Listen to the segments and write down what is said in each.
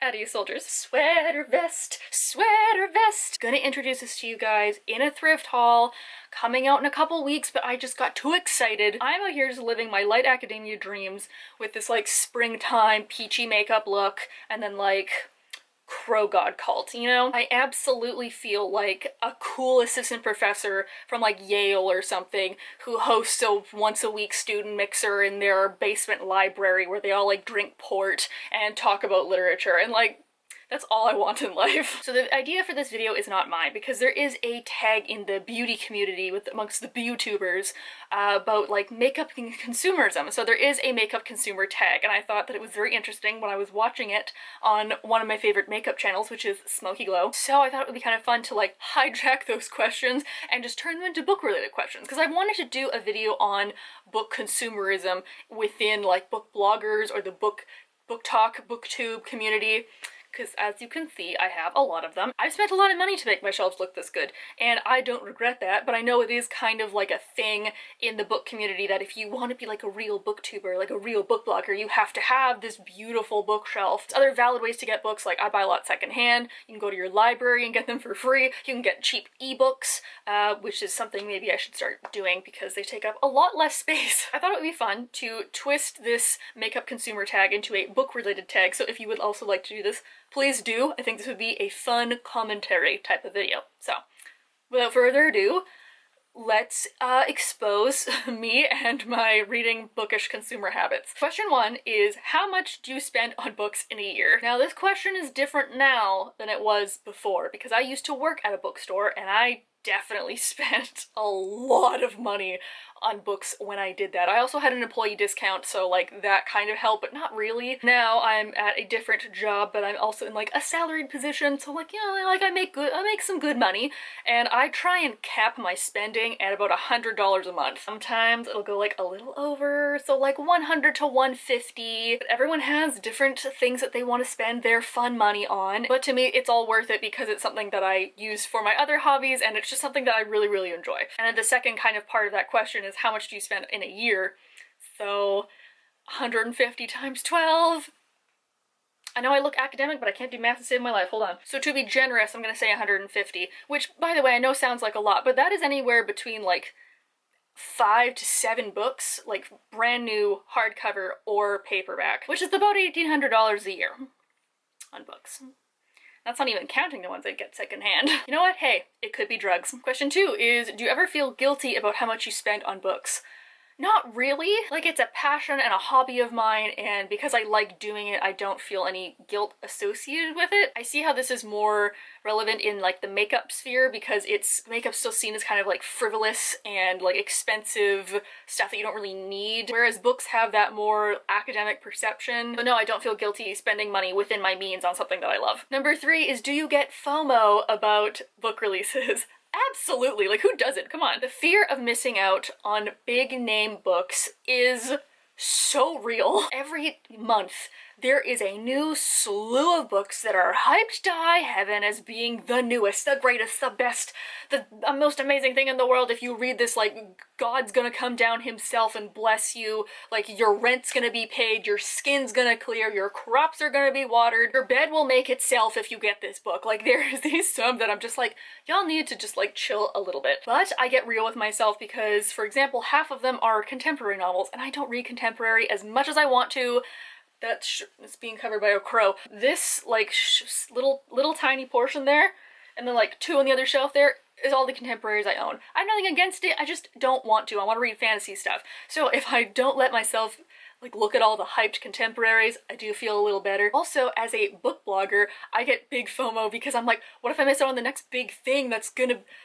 Adios soldiers. Sweater vest, sweater vest. Gonna introduce this to you guys in a thrift haul coming out in a couple weeks, but I just got too excited. I'm out here just living my light academia dreams with this like springtime peachy makeup look and then like crow god cult, you know? I absolutely feel like a cool assistant professor from like Yale or something who hosts a once a week student mixer in their basement library where they all like drink port and talk about literature, and like that's all I want in life. So the idea for this video is not mine, because there is a tag in the beauty community amongst the YouTubers about like makeup and consumerism. So there is a makeup consumer tag, and I thought that it was very interesting when I was watching it on one of my favorite makeup channels, which is Smoky Glow. So I thought it would be kind of fun to like hijack those questions and just turn them into book-related questions, because I wanted to do a video on book consumerism within like book bloggers or the book talk, booktube community. Because as you can see, I have a lot of them. I've spent a lot of money to make my shelves look this good, and I don't regret that, but I know it is kind of like a thing in the book community that if you want to be like a real booktuber, like a real book blogger, you have to have this beautiful bookshelf. There's other valid ways to get books, like I buy a lot secondhand. You can go to your library and get them for free. You can get cheap ebooks, which is something maybe I should start doing because they take up a lot less space. I thought it would be fun to twist this makeup consumer tag into a book-related tag, so if you would also like to do this, please do. I think this would be a fun commentary type of video. So, without further ado, let's expose me and my reading bookish consumer habits. Question 1 is, how much do you spend on books in a year? Now, this question is different now than it was before, because I used to work at a bookstore and I definitely spent a lot of money on books when I did that. I also had an employee discount, so like that kind of helped, but not really. Now I'm at a different job, but I'm also in like a salaried position, so like, you know, like I make some good money, and I try and cap my spending at about $100 a month. Sometimes it'll go like a little over, so like 100 to 150. But everyone has different things that they want to spend their fun money on, but to me it's all worth it because it's something that I use for my other hobbies, and it's just something that I really, really enjoy. And then the second kind of part of that question is, how much do you spend in a year? So 150 times 12. I know I look academic, but I can't do math to save my life. Hold on. So to be generous, I'm gonna say 150, which, by the way, I know sounds like a lot, but that is anywhere between like 5 to 7 books, like brand new hardcover or paperback, which is about $1,800 a year on books. That's not even counting the ones I get secondhand. You know what? Hey, it could be drugs. Question 2 is, do you ever feel guilty about how much you spend on books? Not really. Like, it's a passion and a hobby of mine, and because I like doing it, I don't feel any guilt associated with it. I see how this is more relevant in like the makeup sphere, because makeup's still seen as kind of like frivolous and like expensive stuff that you don't really need, whereas books have that more academic perception. But no, I don't feel guilty spending money within my means on something that I love. Number 3 is, do you get FOMO about book releases? Absolutely, like who doesn't? Come on. The fear of missing out on big name books is so real. Every month there is a new slew of books that are hyped to high heaven as being the newest, the greatest, the best, the most amazing thing in the world. If you read this, like, God's gonna come down himself and bless you, like your rent's gonna be paid, your skin's gonna clear, your crops are gonna be watered, your bed will make itself if you get this book. Like, there's these some that I'm just like, y'all need to just like chill a little bit. But I get real with myself because, for example, half of them are contemporary novels, and I don't read contemporary as much as I want to. It's being covered by a crow. This like little tiny portion there, and then like 2 on the other shelf there, is all the contemporaries I own. I have nothing against it, I just don't want to. I want to read fantasy stuff. So if I don't let myself like look at all the hyped contemporaries, I do feel a little better. Also, as a book blogger, I get big FOMO because I'm like, what if I miss out on the next big thing that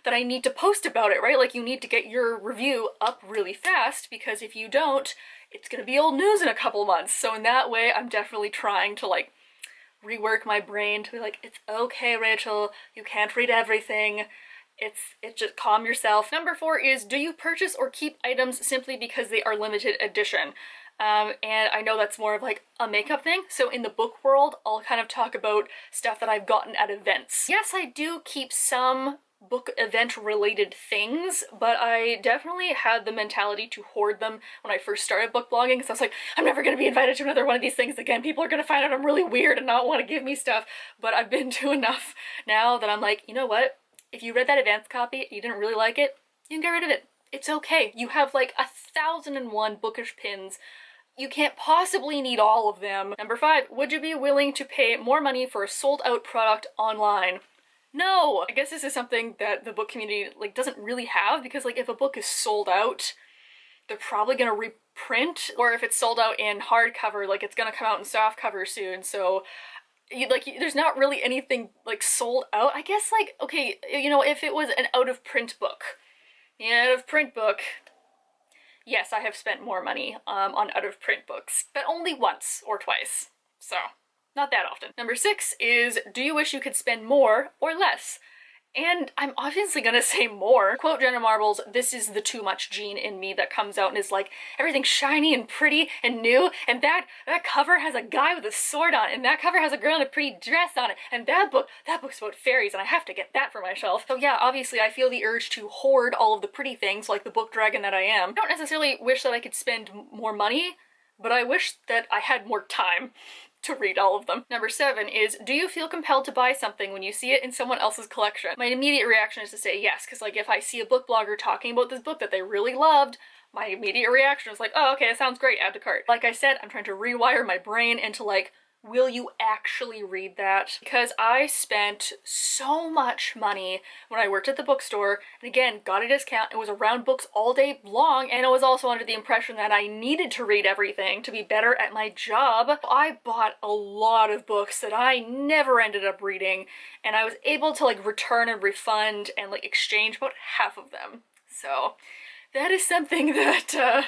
I need to post about it, right? Like, you need to get your review up really fast, because if you don't, it's gonna be old news in a couple months. So in that way, I'm definitely trying to like rework my brain to be like, it's okay, Rachel, you can't read everything. It's just calm yourself. Number 4 is, do you purchase or keep items simply because they are limited edition? And I know that's more of like a makeup thing. So in the book world, I'll kind of talk about stuff that I've gotten at events. Yes, I do keep some book event related things, but I definitely had the mentality to hoard them when I first started book blogging, because I was like, I'm never going to be invited to another one of these things again. People are going to find out I'm really weird and not want to give me stuff. But I've been to enough now that I'm like, you know what? If you read that advance copy, you didn't really like it, you can get rid of it. It's okay. You have like 1,001 bookish pins. You can't possibly need all of them. Number 5, would you be willing to pay more money for a sold out product online? No! I guess this is something that the book community like doesn't really have, because like if a book is sold out, they're probably gonna reprint, or if it's sold out in hardcover, like it's gonna come out in softcover soon, so there's not really anything like sold out. I guess like, okay, you know, if it was an out of print book, yes, I have spent more money on out of print books, but only once or twice, so not that often. Number 6 is, do you wish you could spend more or less? And I'm obviously gonna say more. Quote Jenna Marbles, this is the too much gene in me that comes out and is like, everything's shiny and pretty and new, and that cover has a guy with a sword on it, and that cover has a girl in a pretty dress on it, and that book's about fairies, and I have to get that for my shelf. So yeah, obviously I feel the urge to hoard all of the pretty things, like the book dragon that I am. I don't necessarily wish that I could spend more money, but I wish that I had more time to read all of them. Number 7 is, do you feel compelled to buy something when you see it in someone else's collection? My immediate reaction is to say yes, because like if I see a book blogger talking about this book that they really loved, my immediate reaction is like, oh, okay, that sounds great, add to cart. Like I said, I'm trying to rewire my brain into like, will you actually read that? Because I spent so much money when I worked at the bookstore, and again, got a discount. It was around books all day long, and I was also under the impression that I needed to read everything to be better at my job. I bought a lot of books that I never ended up reading, and I was able to like return and refund and like exchange about half of them. So that is something that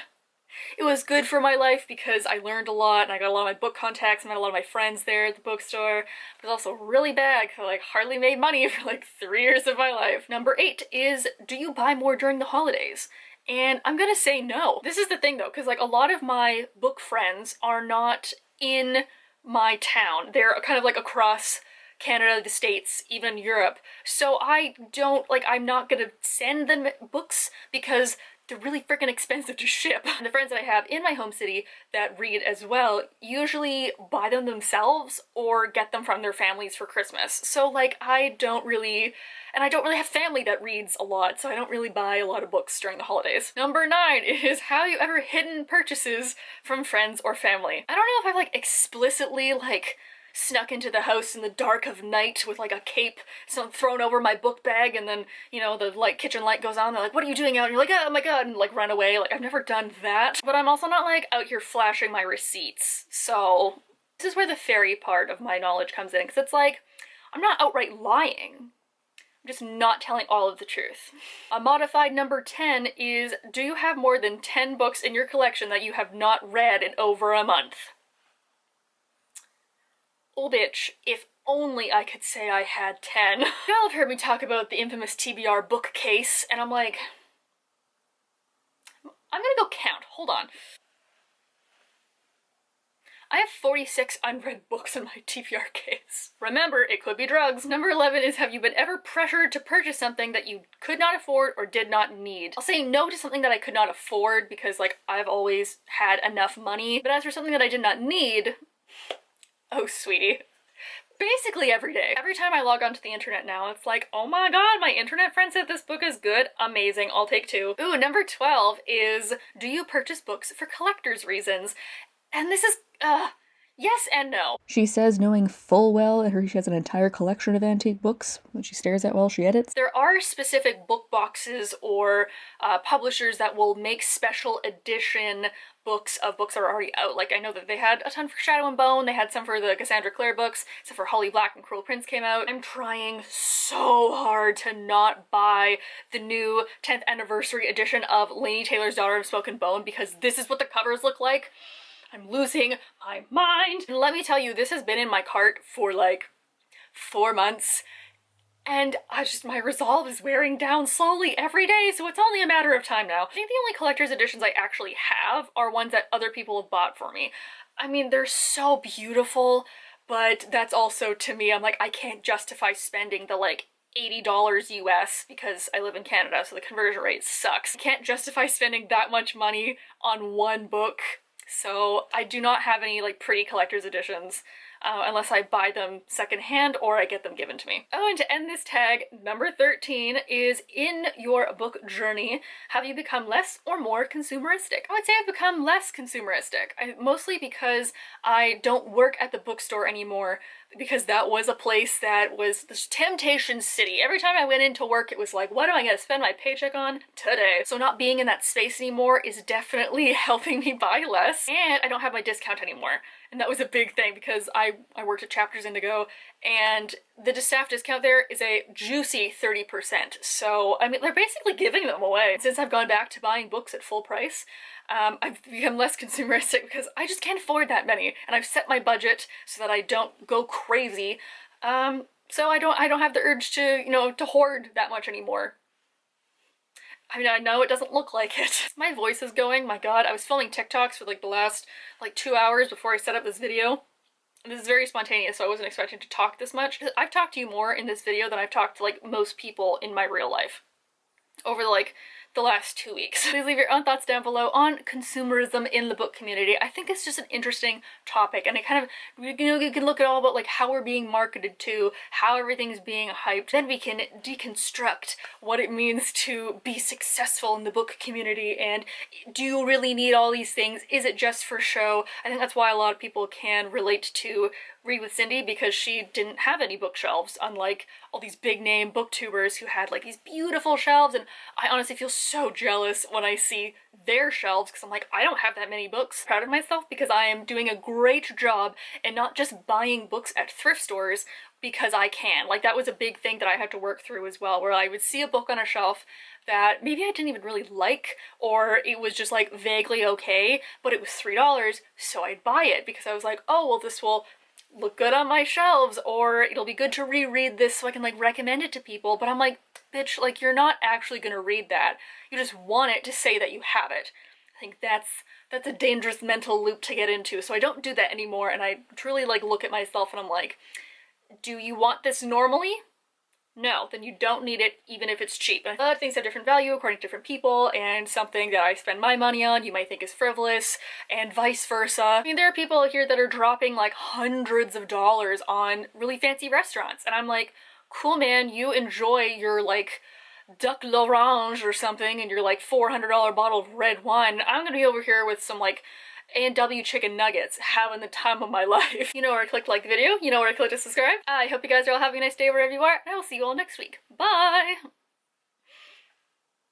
it was good for my life, because I learned a lot and I got a lot of my book contacts and met a lot of my friends there at the bookstore. It was also really bad because I like hardly made money for like 3 years of my life. Number 8 is, do you buy more during the holidays? And I'm gonna say no. This is the thing though, because like a lot of my book friends are not in my town. They're kind of like across Canada, the States, even Europe. So I don't, like, I'm not gonna send them books because they're really freaking expensive to ship. And the friends that I have in my home city that read as well usually buy them themselves or get them from their families for Christmas. So like I don't really have family that reads a lot, so I don't really buy a lot of books during the holidays. Number 9 is, have you ever hidden purchases from friends or family? I don't know if I've like explicitly like snuck into the house in the dark of night with like a cape thrown over my book bag, and then, you know, the kitchen light goes on, they're like, what are you doing out? And you're like, oh my god, and like run away. Like I've never done that, but I'm also not like out here flashing my receipts. So this is where the fairy part of my knowledge comes in, because it's like, I'm not outright lying. I'm just not telling all of the truth. A modified number 10 is, do you have more than 10 books in your collection that you have not read in over a month? Oh bitch, if only I could say I had 10. Y'all have heard me talk about the infamous TBR bookcase, and I'm like, I'm gonna go count, hold on. I have 46 unread books in my TBR case. Remember, it could be drugs. Number 11 is, have you been ever pressured to purchase something that you could not afford or did not need? I'll say no to something that I could not afford because like I've always had enough money, but as for something that I did not need, oh sweetie, basically every day. Every time I log onto the internet now, it's like, oh my god, my internet friend said this book is good. Amazing, I'll take 2. Ooh, number 12 is, do you purchase books for collector's reasons? And this is, yes and no. She says, knowing full well she has an entire collection of antique books that she stares at while she edits. There are specific book boxes or publishers that will make special edition books of books that are already out. Like, I know that they had a ton for Shadow and Bone, they had some for the Cassandra Clare books, except for Holly Black and Cruel Prince came out. I'm trying so hard to not buy the new 10th anniversary edition of Laini Taylor's Daughter of Smoke and Bone, because this is what the covers look like. I'm losing my mind. And let me tell you, this has been in my cart for like 4 months, and my resolve is wearing down slowly every day, so it's only a matter of time now. I think the only collector's editions I actually have are ones that other people have bought for me. I mean, they're so beautiful, but that's also, to me, I'm like, I can't justify spending the like $80 US because I live in Canada, so the conversion rate sucks. I can't justify spending that much money on one book, so I do not have any like pretty collector's editions unless I buy them secondhand or I get them given to me. Oh, and to end this tag, number 13 is, in your book journey, have you become less or more consumeristic? I would say I've become less consumeristic, mostly because I don't work at the bookstore anymore, because that was a place that was this temptation city. Every time I went into work, it was like, what am I gonna spend my paycheck on today? So not being in that space anymore is definitely helping me buy less, and I don't have my discount anymore. And that was a big thing because I worked at Chapters Indigo, and the staff discount there is a juicy 30%. So, I mean, they're basically giving them away. Since I've gone back to buying books at full price, I've become less consumeristic because I just can't afford that many. And I've set my budget so that I don't go crazy. So I don't have the urge to, you know, to hoard that much anymore. I mean, I know it doesn't look like it. My voice is going, my god. I was filming TikToks for like the last 2 hours before I set up this video. And this is very spontaneous, so I wasn't expecting to talk this much. I've talked to you more in this video than I've talked to like most people in my real life over the last 2 weeks. Please leave your own thoughts down below on consumerism in the book community. I think it's just an interesting topic, and it kind of, you know, you can look at all about like how we're being marketed to, how everything's being hyped, then we can deconstruct what it means to be successful in the book community, and do you really need all these things? Is it just for show? I think that's why a lot of people can relate to Read with Cindy, because she didn't have any bookshelves, unlike all these big name booktubers who had like these beautiful shelves, and I honestly feel so jealous when I see their shelves because I'm like, I don't have that many books. Proud of myself because I am doing a great job and not just buying books at thrift stores because I can. Like, that was a big thing that I had to work through as well, where I would see a book on a shelf that maybe I didn't even really like, or it was just like vaguely okay, but it was $3, so I'd buy it because I was like, oh, well, this will look good on my shelves, or it'll be good to reread this so I can like recommend it to people. But I'm like, bitch, like, you're not actually gonna read that. You just want it to say that you have it. I think that's a dangerous mental loop to get into, so I don't do that anymore, and I truly like look at myself and I'm like, do you want this normally? No, then you don't need it, even if it's cheap. A lot of things have different value according to different people, and something that I spend my money on you might think is frivolous, and vice versa. I mean, there are people here that are dropping like hundreds of dollars on really fancy restaurants, and I'm like, cool, man, you enjoy your like Duc l'Orange or something and your like $400 bottle of red wine. I'm gonna be over here with some like A&W chicken nuggets, having the time of my life. You know where to click like the video, you know where to click to subscribe. I hope you guys are all having a nice day wherever you are, and I will see you all next week. Bye!